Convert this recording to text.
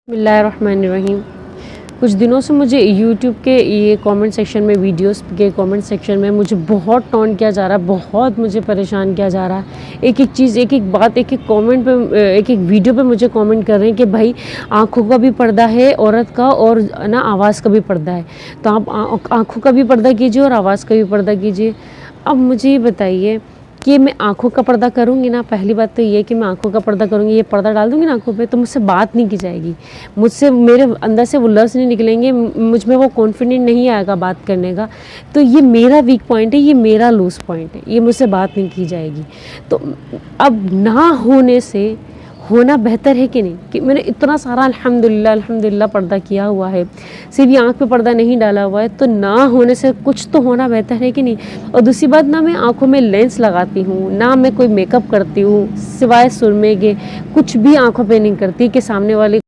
बिस्मिल्लाहिर्रहमानिर्रहीम। कुछ दिनों से मुझे यूट्यूब के ये कमेंट सेक्शन में, वीडियोस के कमेंट सेक्शन में मुझे बहुत टॉन्ट किया जा रहा है, बहुत मुझे परेशान किया जा रहा है। एक-एक चीज़, एक-एक बात, एक-एक कमेंट पे, एक-एक वीडियो पे मुझे कमेंट कर रहे हैं कि भाई आँखों का भी पर्दा है औरत का, और ना आवाज़ का भी पर्दा है, तो आप आँखों का भी पर्दा कीजिए और आवाज़ का भी पर्दा कीजिए। अब मुझे ये बताइए कि मैं आँखों का पर्दा करूँगी ना, पहली बात तो ये है कि मैं आँखों का पर्दा करूँगी, ये पर्दा डाल दूँगी ना आँखों पे, तो मुझसे बात नहीं की जाएगी। मुझसे, मेरे अंदर से वो लफ्ज़ नहीं निकलेंगे, मुझ में वो कॉन्फिडेंट नहीं आएगा बात करने का। तो ये मेरा वीक पॉइंट है, ये मेरा लूज़ पॉइंट है, ये मुझसे बात नहीं की जाएगी। तो अब ना होने से होना बेहतर है कि नहीं? कि मैंने इतना सारा अल्हम्दुलिल्लाह अल्हम्दुलिल्लाह पर्दा किया हुआ है, सिर्फ ये आँख पे पर्दा नहीं डाला हुआ है, तो ना होने से कुछ तो होना बेहतर है कि नहीं? और दूसरी बात, ना मैं आँखों में लेंस लगाती हूँ, ना मैं कोई मेकअप करती हूँ, सिवाय सुरमे के कुछ भी आँखों पे नहीं करती कि सामने वाले